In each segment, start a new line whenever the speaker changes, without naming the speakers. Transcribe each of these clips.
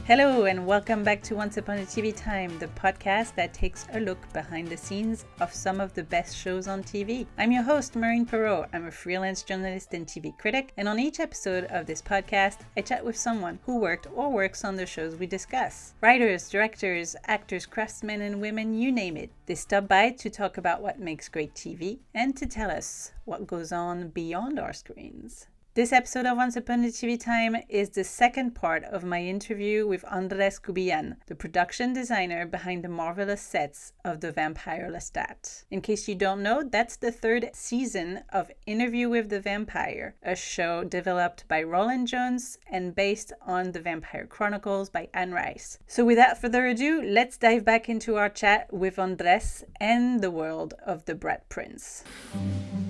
Hello and welcome back to Once Upon a TV Time, the podcast that takes a look behind the scenes of some of the best shows on TV. I'm your host, Maureen Perrault. I'm a freelance journalist and TV critic, and on each episode of this podcast, I chat with someone who worked or works on the shows we discuss. Writers, directors, actors, craftsmen, and women, you name it. They stop by to talk about what makes great TV and to tell us what goes on beyond our screens. This episode of Once Upon a TV Time is the second part of my interview with Andres Cubillan, the production designer behind the marvelous sets of the Vampire Lestat. In case you don't know, that's the third season of Interview with the Vampire, a show developed by Roland Jones and based on the Vampire Chronicles by Anne Rice. So without further ado, let's dive back into our chat with Andres and the world of the Brat Prince.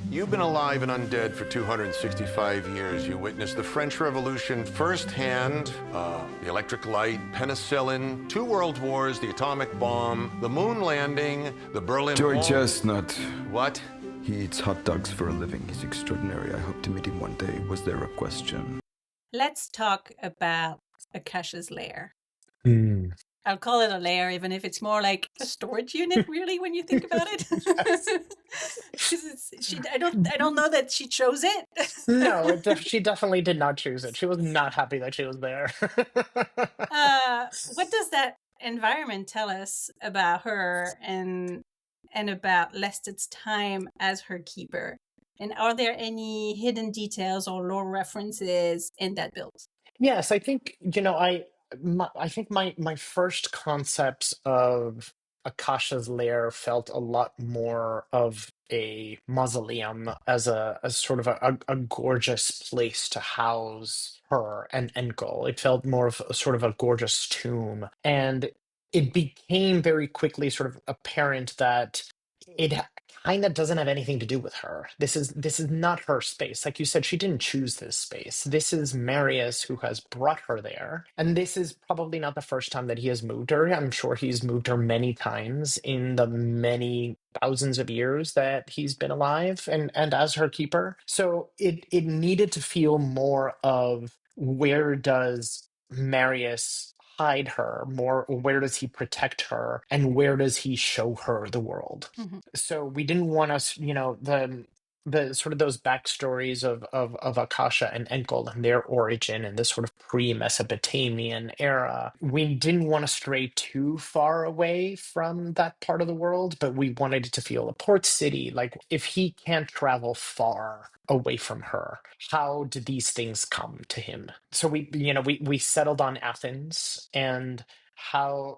You've been alive and undead for 265 years. You witnessed the French Revolution firsthand, the electric light, penicillin, 2 world wars, the atomic bomb, the moon landing, the Berlin
Joy
Wall.
Chestnut.
What?
He eats hot dogs for a living. He's extraordinary. I hope to meet him one day. Was there a question?
Let's talk about Akasha's Lair.
Mm.
I'll call it a lair, even if it's more like a storage unit, really, when you think about it. Because I don't know that she chose it.
No, she definitely did not choose it. She was not happy that she was there.
What does that environment tell us about her and about Lestat's time as her keeper? And are there any hidden details or lore references in that build?
Yes, I think, I think my first concepts of Akasha's lair felt a lot more of a mausoleum as sort of a gorgeous place to house her and Enkel. It felt more of a sort of a gorgeous tomb. And it became very quickly sort of apparent that it kind of doesn't have anything to do with her. This is not her space. Like you said, she didn't choose this space. This is Marius who has brought her there. And this is probably not the first time that he has moved her. I'm sure he's moved her many times in the many thousands of years that he's been alive and as her keeper. So it needed to feel more of, where does Marius hide her more, or where does he protect her, and where does he show her the world?
Mm-hmm.
So we didn't want us, the sort of those backstories of Akasha and Enkel and their origin and this sort of pre-Mesopotamian era. We didn't want to stray too far away from that part of the world, but we wanted it to feel a port city. Like, if he can't travel far away from her, how did these things come to him? So we settled on Athens, and how,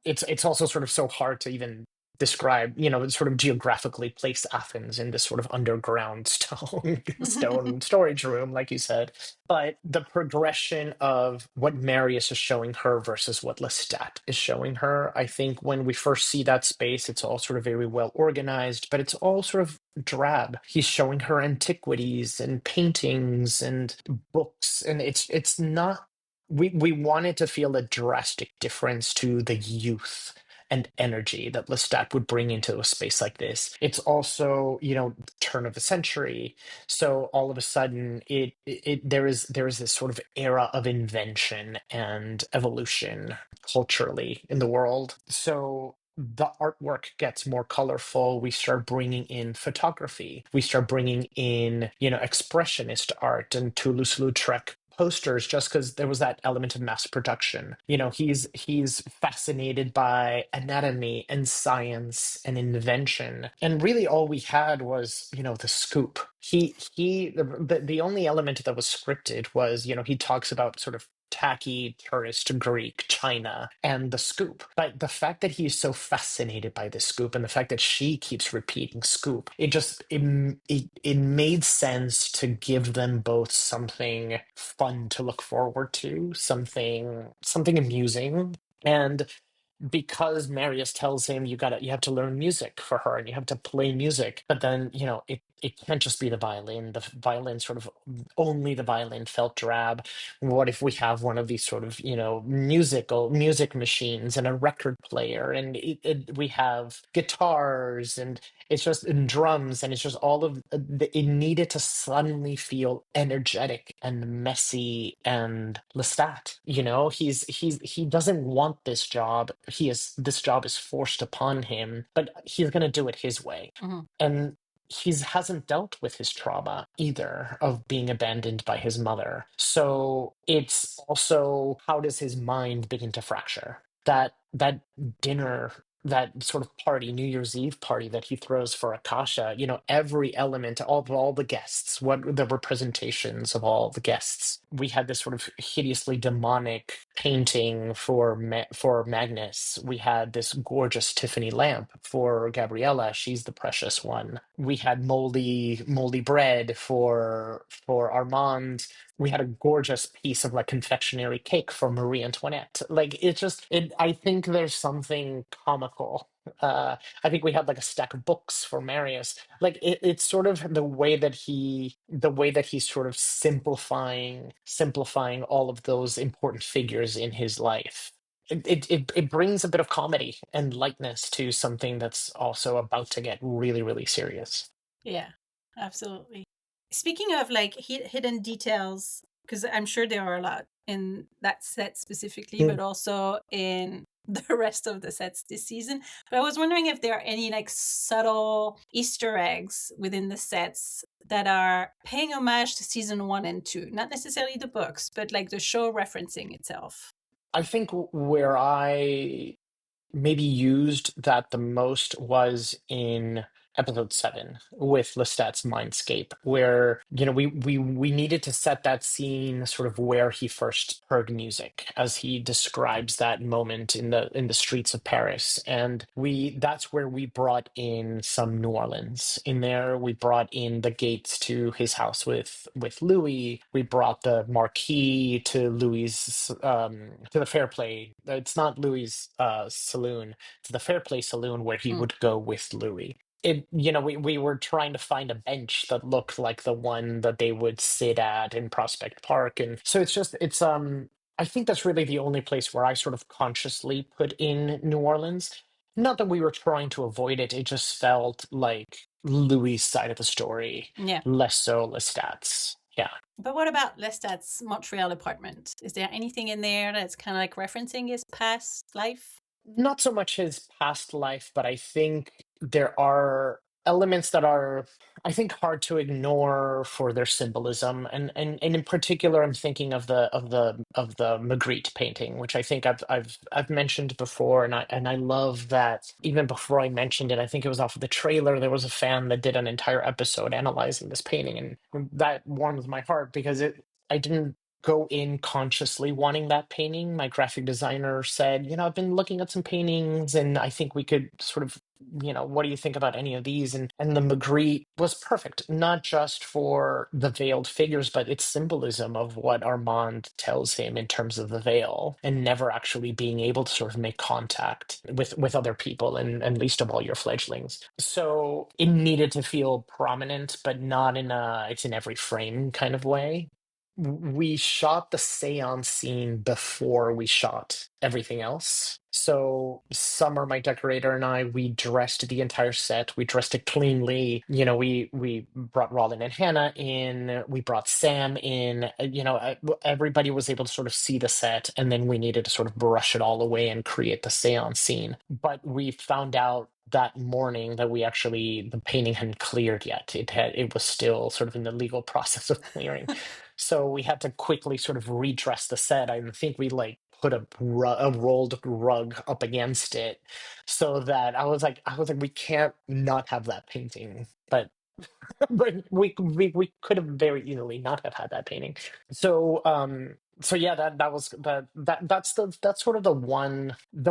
it's also sort of so hard to even describe, sort of geographically place Athens in this sort of underground stone storage room, like you said. But the progression of what Marius is showing her versus what Lestat is showing her, I think when we first see that space, it's all sort of very well organized, but it's all sort of drab. He's showing her antiquities and paintings and books, and it's not. We wanted to feel a drastic difference to the youth and energy that Lestat would bring into a space like this. It's also, turn of the century, so all of a sudden, there is this sort of era of invention and evolution culturally in the world. So the artwork gets more colorful. We start bringing in photography. We start bringing in, expressionist art and Toulouse-Lautrec posters, just because there was that element of mass production. He's fascinated by anatomy and science and invention, and really all we had was, the scoop. The only element that was scripted was, he talks about sort of tacky tourist Greek China and the scoop. But the fact that he's so fascinated by the scoop, and the fact that she keeps repeating scoop, it made sense to give them both something fun to look forward to, something amusing. And because Marius tells him, you have to learn music for her and you have to play music, but then it it can't just be the violin. The violin sort of only the violin felt drab. What if we have one of these sort of, music machines and a record player, and we have guitars and it's just and drums, and it's just all of it needed to suddenly feel energetic and messy and Lestat. He doesn't want this job. This job is forced upon him, but he's gonna do it his way.
Mhm.
And he hasn't dealt with his trauma either of being abandoned by his mother. So it's also, how does his mind begin to fracture? That dinner, that sort of party, New Year's Eve party that he throws for Akasha, every element, all the guests, what the representations of all the guests. We had this sort of hideously demonic painting for Magnus. We had this gorgeous Tiffany lamp for Gabriella. She's the precious one. We had moldy bread for Armand. We had a gorgeous piece of like confectionery cake for Marie Antoinette. Like I think there's something comical. I think we had like a stack of books for Marius. Like it's sort of the way that he's sort of simplifying all of those important figures in his life. It brings a bit of comedy and lightness to something that's also about to get really, really serious.
Yeah, absolutely. Speaking of like hidden details, because I'm sure there are a lot in that set specifically, but also in the rest of the sets this season. But I was wondering if there are any like subtle Easter eggs within the sets that are paying homage to season 1 and 2, not necessarily the books, but like the show referencing itself.
I think where I maybe used that the most was in episode 7 with Lestat's Mindscape, where we needed to set that scene sort of where he first heard music, as he describes that moment in the streets of Paris. And that's where we brought in some New Orleans in there. We brought in the gates to his house with Louis. We brought the marquee to Louis's to the Fair Play. It's not Louis's saloon, to the Fair Play saloon where he
Mm.
would go with Louis. We were trying to find a bench that looked like the one that they would sit at in Prospect Park. And so I think that's really the only place where I sort of consciously put in New Orleans. Not that we were trying to avoid it, it just felt like Louis' side of the story,
Yeah.
less so Lestat's. Yeah.
But what about Lestat's Montreal apartment? Is there anything in there that's kind of like referencing his past life?
Not so much his past life, but I think there are elements that are, I think, hard to ignore for their symbolism. And in particular, I'm thinking of the Magritte painting, which I think I've mentioned before, and I love that. Even before I mentioned it, I think it was off of the trailer. There was a fan that did an entire episode analyzing this painting, and that warms my heart because I didn't go in consciously wanting that painting. My graphic designer said, I've been looking at some paintings and I think we could sort of, what do you think about any of these? And the Magritte was perfect, not just for the veiled figures, but its symbolism of what Armand tells him in terms of the veil and never actually being able to sort of make contact with other people and least of all your fledglings. So it needed to feel prominent, but not in it's in every frame kind of way. We shot the seance scene before we shot everything else. So Summer, my decorator, and I, we dressed the entire set. We dressed it cleanly. We brought Roland and Hannah in. We brought Sam in. Everybody was able to sort of see the set, and then we needed to sort of brush it all away and create the seance scene. But we found out that morning that the painting hadn't cleared yet. It was still sort of in the legal process of clearing. So we had to quickly sort of redress the set. I think we like put a rolled rug up against it so that I was like, we can't not have that painting. But but we could have very easily not have had that painting. So yeah, that's sort of the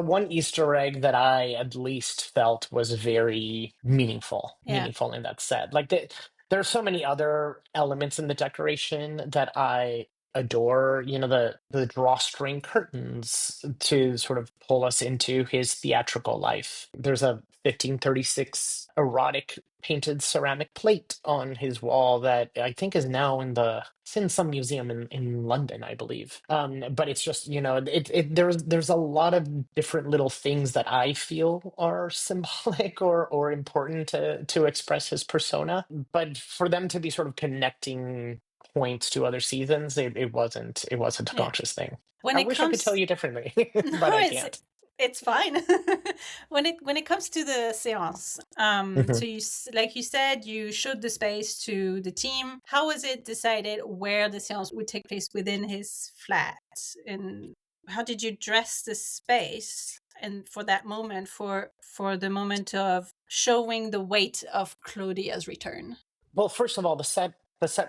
one Easter egg that I at least felt was very meaningful,
Yeah.
meaningful in that set. Like there are so many other elements in the decoration that I adore, the drawstring curtains to sort of pull us into his theatrical life. There's a 1536 erotic painted ceramic plate on his wall that I think is now it's in some museum in London, I believe. But it's just, there's a lot of different little things that I feel are symbolic or important to express his persona. But for them to be sort of connecting points to other seasons, it wasn't a
Yeah.
conscious thing.
When
I
it
wish I could tell
comes,
you differently,
no,
but I can't.
it's fine. When it comes to the séance,
Mhm.
so like you said, you showed the space to the team. How was it decided where the séance would take place within his flat, and how did you dress the space? And for that moment, for the moment of showing the weight of Claudia's return.
Well, first of all, the set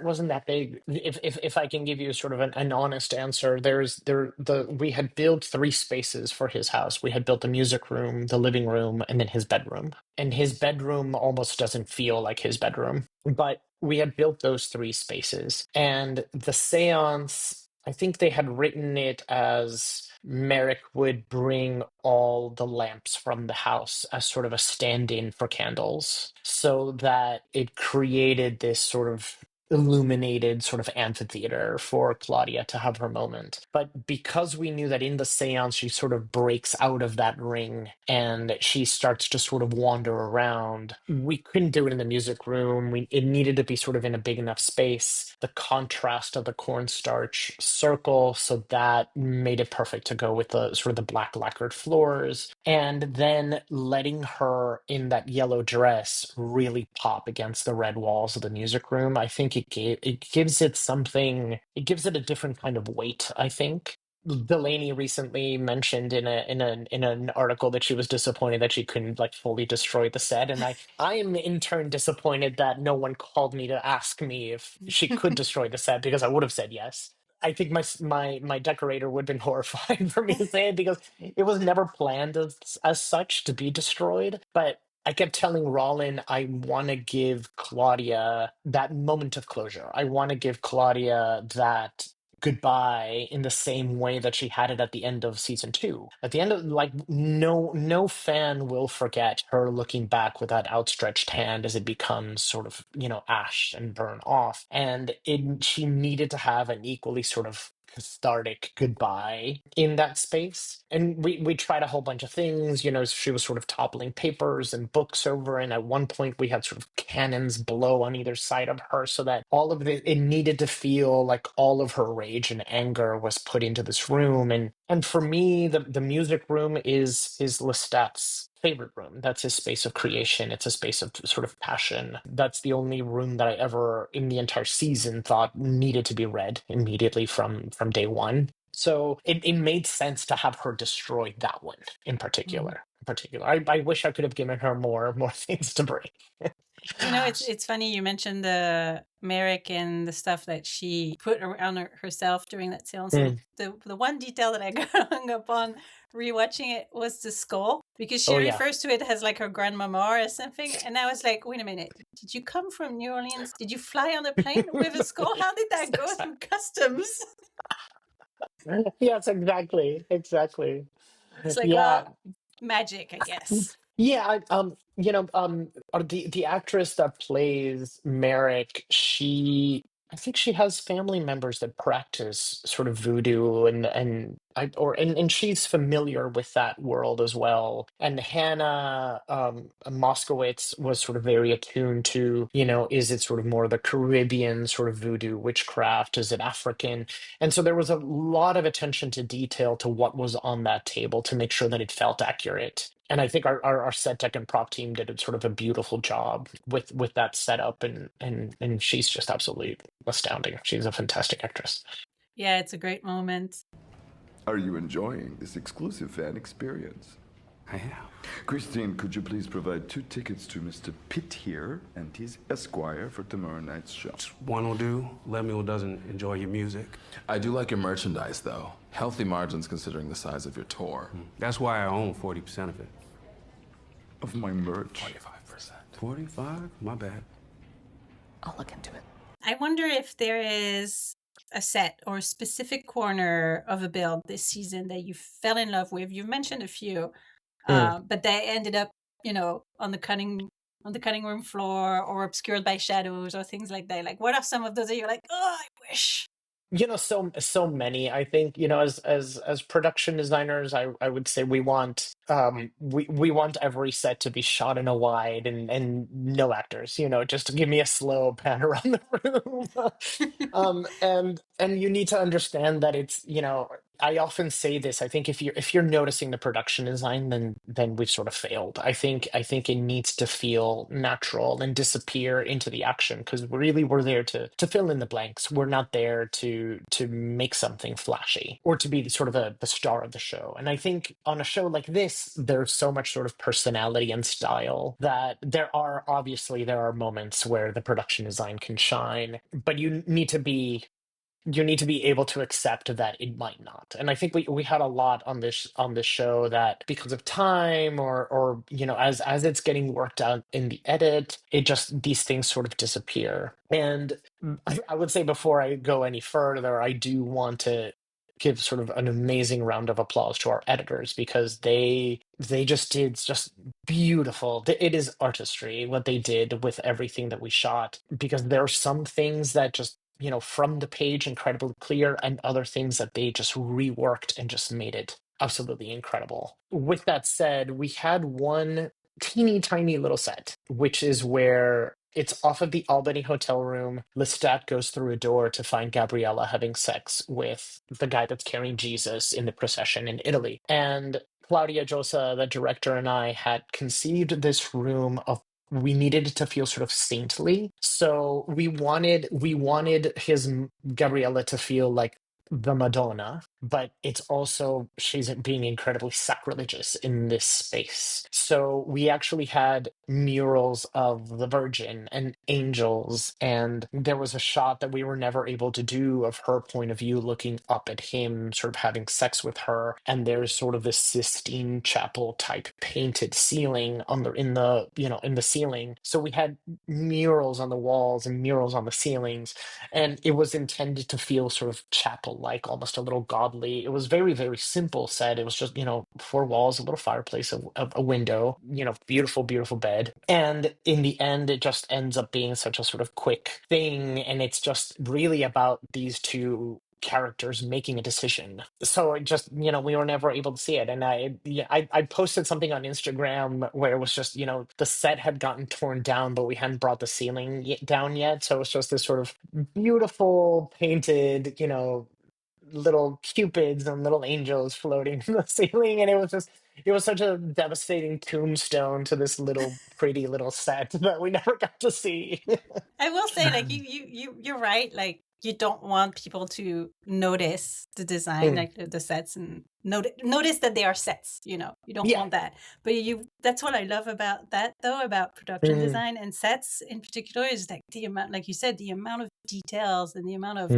wasn't that big. If I can give you sort of an honest answer, we had built three spaces for his house. We had built the music room, the living room, and then his bedroom. And his bedroom almost doesn't feel like his bedroom. But we had built those three spaces. And the seance, I think they had written it as Merrick would bring all the lamps from the house as sort of a stand-in for candles, so that it created this sort of illuminated sort of amphitheater for Claudia to have her moment. But because we knew that in the seance she sort of breaks out of that ring and she starts to sort of wander around, we couldn't do it in the music room. It needed to be sort of in a big enough space. The contrast of the cornstarch circle, so that made it perfect to go with the sort of the black lacquered floors. And then letting her in that yellow dress really pop against the red walls of the music room, I think it gives it something. It gives it a different kind of weight, I think. Delaney recently mentioned in an article that she was disappointed that she couldn't like fully destroy the set, and I am in turn disappointed that no one called me to ask me if she could destroy the set, because I would have said yes. I think my decorator would have been horrified for me to say it, because it was never planned as such to be destroyed. But I kept telling Rollin I want to give Claudia that moment of closure. I want to give Claudia that goodbye in the same way that she had it at the end of season two. At the end of, like, no fan will forget her looking back with that outstretched hand as it becomes sort of, ash and burn off. And she needed to have an equally sort of cathartic goodbye in that space. And we tried a whole bunch of things. She was sort of toppling papers and books over, and at one point we had sort of cannons blow on either side of her, so that all of it needed to feel like all of her rage and anger was put into this room. And for me, the music room is Lestat's favorite room. That's his space of creation. It's a space of sort of passion. That's the only room that I ever, in the entire season, thought needed to be read immediately from day one. So it made sense to have her destroy that one in particular. I wish I could have given her more things to bring.
It's funny you mentioned the Merrick and the stuff that she put around herself during that seance. And
Mm.
the one detail that I got hung up on rewatching it was the skull, because she
Oh yeah.
refers to it as like her grandmama or something. And I was like, wait a minute, did you come from New Orleans? Did you fly on a plane with a skull? How did that go through customs?
Yes, exactly.
It's like,
Yeah.
well, magic, I guess.
Yeah, the actress that plays Merrick, I think she has family members that practice sort of voodoo, and she's familiar with that world as well. And Hannah Moskowitz was sort of very attuned to, is it sort of more the Caribbean sort of voodoo witchcraft? Is it African? And so there was a lot of attention to detail to what was on that table to make sure that it felt accurate. And I think our set tech and prop team did a sort of a beautiful job with that setup, and she's just absolutely astounding. She's a fantastic actress.
Yeah, it's a great moment.
Are you enjoying this exclusive fan experience?
I am.
Christine, could you please provide 2 tickets to Mr. Pitt here and his Esquire for tomorrow night's show?
One will do. Lemuel doesn't enjoy your music.
I do like your merchandise, though. Healthy margins considering the size of your tour.
That's why I own 40% of it.
Of my merch.
25%.
45? My bad.
I'll look into it.
I wonder if there is a set or a specific corner of a build this season that you fell in love with? You've mentioned a few, but they ended up, on the cutting room floor or obscured by shadows or things like that. Like, what are some of those that you're like, oh, I wish?
So many. I think, as production designers, I would say we want every set to be shot in a wide and no actors, just give me a slow pan around the room. And you need to understand that I often say this. I think if you're noticing the production design, then we've sort of failed. I think it needs to feel natural and disappear into the action, because really we're there to fill in the blanks. We're not there to make something flashy or to be sort of the star of the show. And I think on a show like this, there's so much sort of personality and style that there are moments where the production design can shine, but you need to be able to accept that it might not. And I think we had a lot on this show that, because of time or as it's getting worked out in the edit, it just, these things sort of disappear. And I would say, before I go any further, I do want to give sort of an amazing round of applause to our editors, because they just did just beautiful. It is artistry what they did with everything that we shot, because there are some things that just, from the page, incredibly clear, and other things that they just reworked and just made it absolutely incredible. With that said, we had one teeny tiny little set, which is where it's off of the Albany hotel room. Lestat goes through a door to find Gabriella having sex with the guy that's carrying Jesus in the procession in Italy. And Claudia Josa, the director, and I had conceived this room of, we needed it to feel sort of saintly. So we wanted his Gabriella to feel like the Madonna, but it's also, she's being incredibly sacrilegious in this space. So we actually had murals of the Virgin and angels, and there was a shot that we were never able to do of her point of view looking up at him, sort of having sex with her. And there's sort of this Sistine Chapel type painted ceiling in the ceiling. So we had murals on the walls and murals on the ceilings, and it was intended to feel sort of chapel-like, almost a little godly. It was very, very simple set. It was just, four walls, a little fireplace, a window, beautiful, beautiful bed. And in the end, it just ends up being such a sort of quick thing, and it's just really about these two characters making a decision. So it just, we were never able to see it. And I posted something on Instagram where it was just, the set had gotten torn down, but we hadn't brought the ceiling down yet. So it's just this sort of beautiful painted, little cupids and little angels floating in the ceiling. And it was such a devastating tombstone to this little pretty little set that we never got to see.
I will say, like, you're right. Like, you don't want people to notice the design, like the sets, and notice that they are sets. You don't
Yeah.
want that. But that's what I love about that, though, about production design and sets in particular, is like the amount, like you said, the amount of details and the amount of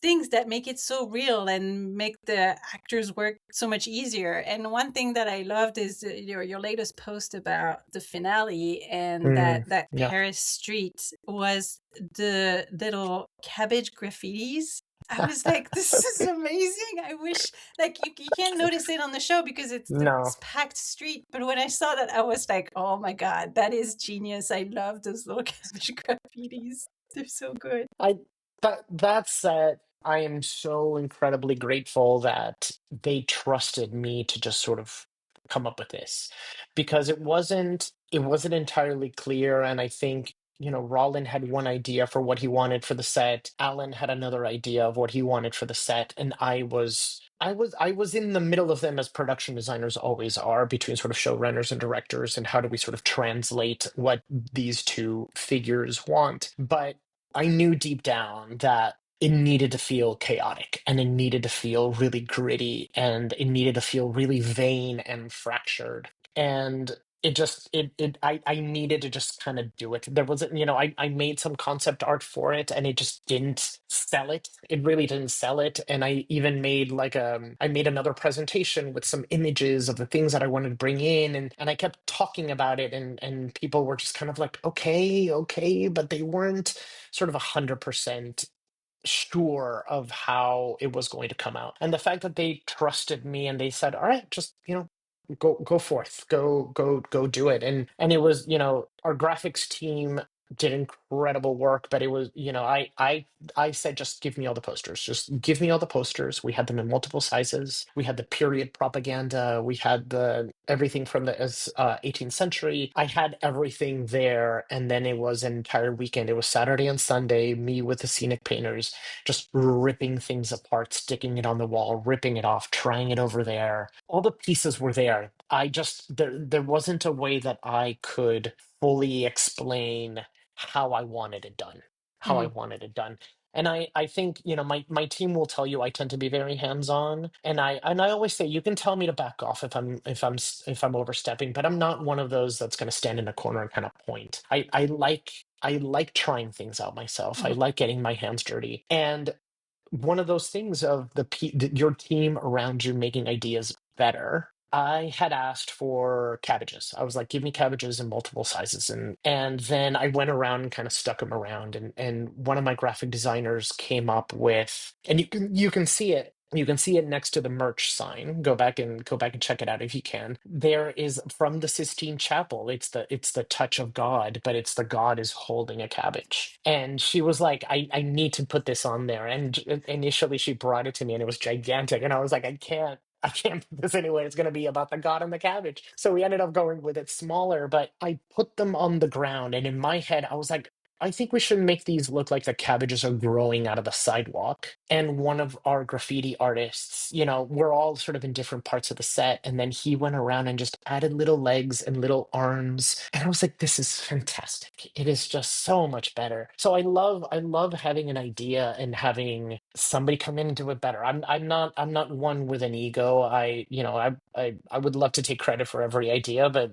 things that make it so real and make the actors work so much easier. And one thing that I loved is your latest post about the finale, and that
Yeah.
Paris street was the little cabbage graffitis. I was like, this is amazing. I wish, like, you can't notice it on the show because it's
No.
this packed street. But when I saw that, I was like, oh my God, that is genius. I love those little cabbage graffitis. They're so good.
That said, I am so incredibly grateful that they trusted me to just sort of come up with this, because it wasn't entirely clear. And I think, Rollin had one idea for what he wanted for the set. Alan had another idea of what he wanted for the set, and I was in the middle of them, as production designers always are, between sort of showrunners and directors, and how do we sort of translate what these two figures want. But I knew deep down that it needed to feel chaotic, and it needed to feel really gritty, and it needed to feel really vain and fractured. And I needed to just kind of do it. There wasn't, I made some concept art for it, and it just didn't sell it. It really didn't sell it. And I even made I made another presentation with some images of the things that I wanted to bring in, and I kept talking about it, and people were just kind of like, okay, but they weren't sort of 100% sure of how it was going to come out. And the fact that they trusted me and they said, all right, just, go forth, go do it. And it was, our graphics team did incredible work, but it was, I said, just give me all the posters. Just give me all the posters. We had them in multiple sizes. We had the period propaganda. We had the everything from the 18th century. I had everything there. And then it was an entire weekend. It was Saturday and Sunday, me with the scenic painters, just ripping things apart, sticking it on the wall, ripping it off, trying it over there. All the pieces were there. There wasn't a way that I could fully explain how I wanted it done, how I
Mm.
wanted it done. And I think, my team will tell you I tend to be very hands-on. And I always say, you can tell me to back off if I'm overstepping, but I'm not one of those that's going to stand in a corner and kind of point. I like trying things out myself. I
Mm.
like getting my hands dirty. And one of those things of your team around you making ideas better. I had asked for cabbages. I was like, give me cabbages in multiple sizes. And then I went around and kind of stuck them around. And one of my graphic designers came up with, and you can see it. You can see it next to the merch sign. Go back and check it out if you can. There is from the Sistine Chapel. It's the touch of God, but it's the God is holding a cabbage. And she was like, I need to put this on there. And initially she brought it to me and it was gigantic. And I was like, I can't put this anywhere. It's going to be about the God and the cabbage. So we ended up going with it smaller, but I put them on the ground. And in my head, I was like, I think we should make these look like the cabbages are growing out of the sidewalk. And one of our graffiti artists, we're all sort of in different parts of the set. And then he went around and just added little legs and little arms. And I was like, this is fantastic. It is just so much better. So I love having an idea and having somebody come in and do it better. I'm not one with an ego. I would love to take credit for every idea, but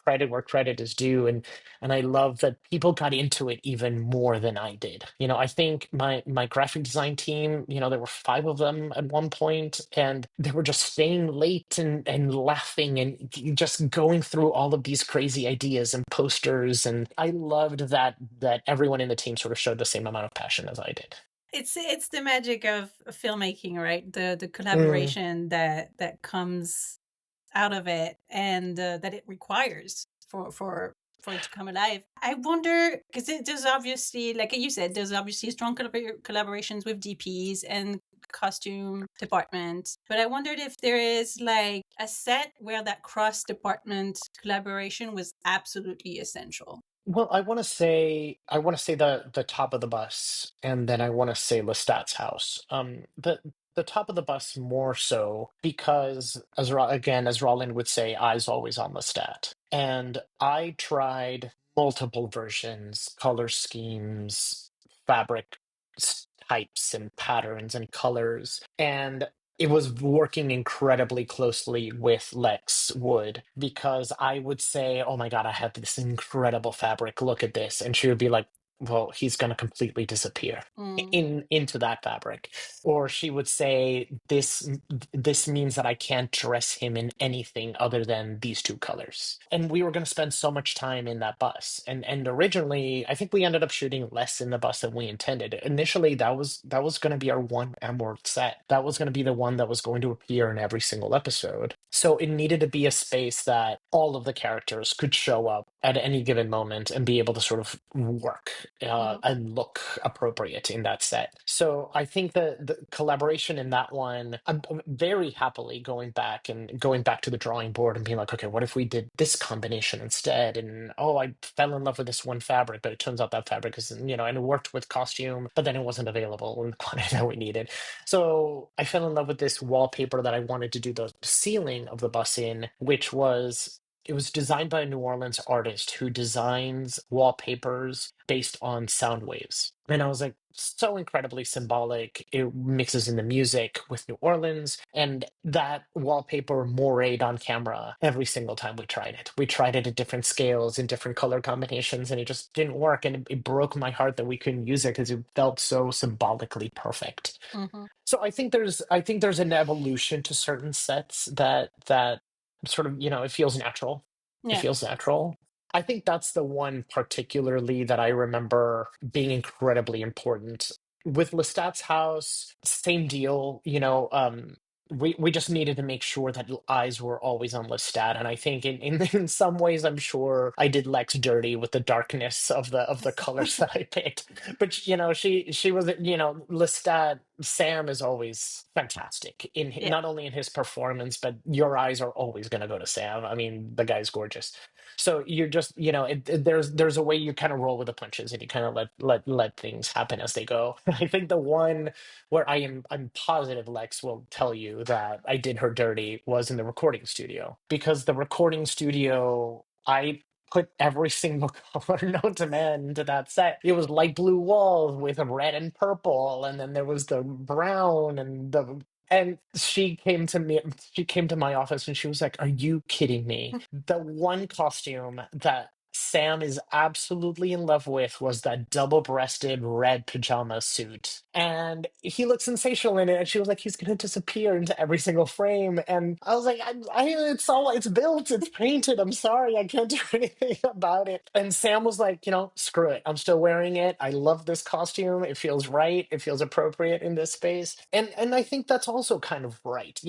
credit where credit is due. And I love that people got into it even more than I did. I think my graphic design team, there were 5 of them at one point, and they were just staying late and laughing and just going through all of these crazy ideas and posters. And I loved that everyone in the team sort of showed the same amount of passion as I did.
It's the magic of filmmaking, right? The
Mm.
collaboration that comes out of it, and that it requires for it to come alive. I wonder, because there's obviously, like you said, there's obviously strong collaborations with DPs and costume department, but I wondered if there is like a set where that cross department collaboration was absolutely essential.
Well, I want to say the top of the bus, and then I want to say Lestat's house. The top of the bus more so because, as Roland would say, eyes always on Lestat. And I tried multiple versions, color schemes, fabric types and patterns and colors, and it was working incredibly closely with Lex Wood because I would say, "Oh my God, I have this incredible fabric. Look at this," and she would be like, "Well, he's going to completely disappear
Mm.
into that fabric," or she would say, "This means that I can't dress him in anything other than these 2 colors." And we were going to spend so much time in that bus, and originally, I think we ended up shooting less in the bus than we intended. Initially, that was going to be our one emerald set. That was going to be the one that was going to appear in every single episode. So it needed to be a space that all of the characters could show up at any given moment and be able to sort of work
Mhm.
and look appropriate in that set. So I think the collaboration in that one, I'm very happily going back to the drawing board and being like, okay, what if we did this combination instead? And oh, I fell in love with this one fabric, but it turns out that fabric is, and it worked with costume, but then it wasn't available in the quantity that we needed. So I fell in love with this wallpaper that I wanted to do the ceiling of the bus in, which was it was designed by a New Orleans artist who designs wallpapers based on sound waves. And I was like, so incredibly symbolic. It mixes in the music with New Orleans, and that wallpaper morayed on camera every single time we tried it. We tried it at different scales in different color combinations, and it just didn't work. And it broke my heart that we couldn't use it because it felt so symbolically perfect.
Mhm.
So I think there's an evolution to certain sets that sort of, it feels natural. It
Yeah.
feels natural. I think that's the one particularly that I remember being incredibly important. with Lestat's house, same deal. We just needed to make sure that eyes were always on Lestat, and I think in some ways, I'm sure I did Lex dirty with the darkness of the colors that I picked. But she was Lestat. Sam is always fantastic
Yeah.
not only in his performance, but your eyes are always going to go to Sam. I mean, the guy's gorgeous. So you're just there's a way you kind of roll with the punches and you kind of let things happen as they go. I think the one where I'm positive Lex will tell you that I did her dirty was in the recording studio, because the recording studio, I put every single color known to man into that set. It was light blue walls with a red and purple, and then there was the brown and she came to my office and she was like, "Are you kidding me? The one costume that Sam is absolutely in love with was that double-breasted red pajama suit. And he looked sensational in it." And she was like, "He's gonna disappear into every single frame." And I was like, it's built, it's painted. I'm sorry, I can't do anything about it. And Sam was like, screw it. I'm still wearing it. I love this costume. It feels right. It feels appropriate in this space. And I think that's also kind of right.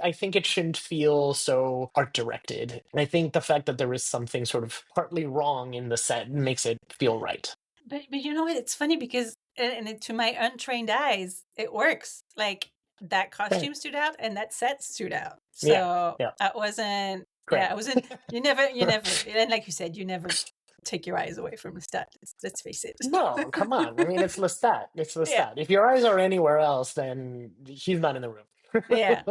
I think it shouldn't feel so art directed. And I think the fact that there is something sort of partly wrong in the set makes it feel right.
But you know what? It's funny because, to my untrained eyes, it works. Like that
Great.
costume stood out and that set stood out.
Yeah.
So
Yeah.
I wasn't.
Great.
Yeah, I wasn't. You never. And like you said, you never take your eyes away from the stat. Let's face it.
No, come on. I mean, it's Lestat. It's
Yeah.
Lestat. If your eyes are anywhere else, then he's not in the room.
Yeah.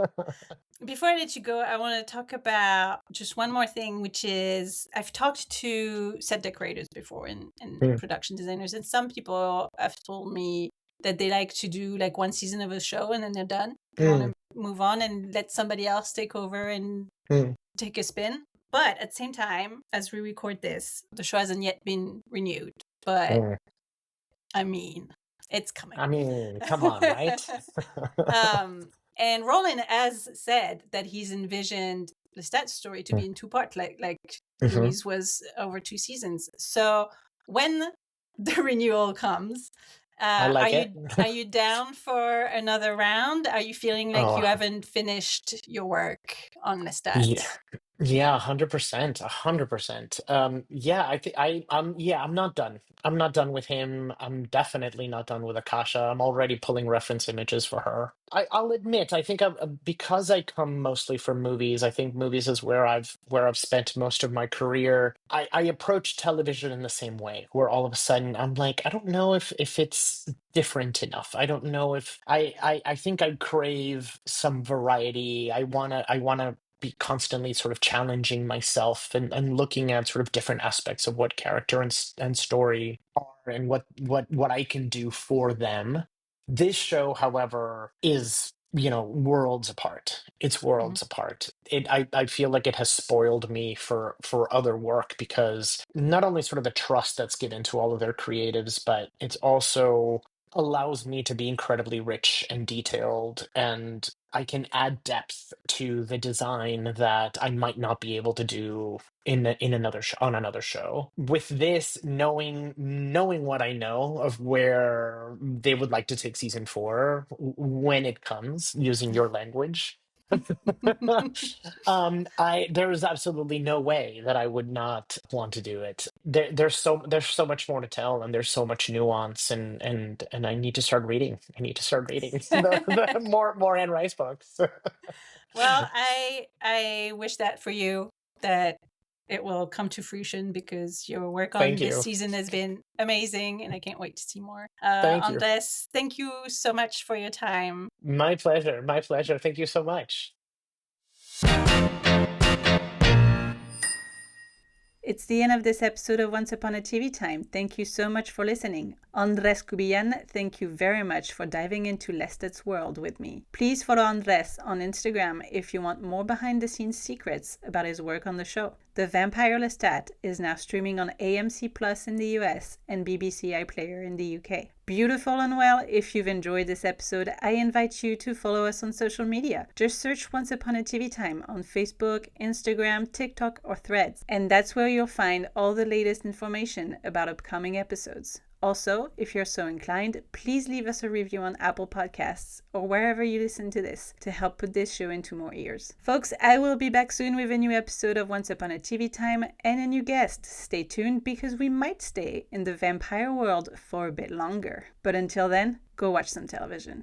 Before I let you go, I want to talk about just one more thing, which is I've talked to set decorators before and production designers, and some people have told me that they like to do like one season of a show and then they're done. They want to move on and let somebody else take over and take a spin. But at the same time, as we record this, the show hasn't yet been renewed. But I mean, it's coming.
I mean, come on, right?
And Roland has said that he's envisioned the stat story to be in two parts, like Louise was over 2 seasons. So when the renewal comes,
I like
are you down for another round? Are you feeling like you haven't finished your work on the stats?
Yeah, 100%, 100%. Yeah, I'm not done. I'm not done with him. I'm definitely not done with Akasha. I'm already pulling reference images for her. I'll admit, I think because I come mostly from movies, I think movies is where I've spent most of my career. I approach television in the same way, where all of a sudden I'm like, I don't know if it's different enough. I don't know if I think I crave some variety. I wanna be constantly sort of challenging myself and looking at sort of different aspects of what character and story are and what I can do for them. This show, however, is worlds apart. It's worlds apart. I feel like it has spoiled me for other work, because not only sort of the trust that's given to all of their creatives, but it's also allows me to be incredibly rich and detailed, and I can add depth to the design that I might not be able to do in another on another show. With this, knowing what I know of where they would like to take season 4 when it comes, using your language. There is absolutely no way that I would not want to do it. There's so much more to tell, and there's so much nuance, and I need to start reading. I need to start reading the more Anne Rice books.
Well, I wish that for you, that it will come to fruition, because your work on
Thank
this
you.
season has been amazing, and I can't wait to see more.
Thank you.
Andres, thank you so much for your time.
My pleasure. My pleasure. Thank you so much.
It's the end of this episode of Once Upon a TV Time. Thank you so much for listening. Andres Cubillan, thank you very much for diving into Lestat's world with me. Please follow Andres on Instagram if you want more behind-the-scenes secrets about his work on the show. The Vampire Lestat is now streaming on AMC Plus in the US and BBC iPlayer in the UK. Beautiful and well, if you've enjoyed this episode, I invite you to follow us on social media. Just search Once Upon a TV Time on Facebook, Instagram, TikTok, or Threads, and that's where you'll find all the latest information about upcoming episodes. Also, if you're so inclined, please leave us a review on Apple Podcasts or wherever you listen to this to help put this show into more ears. Folks, I will be back soon with a new episode of Once Upon a TV Time and a new guest. Stay tuned because we might stay in the vampire world for a bit longer. But until then, go watch some television.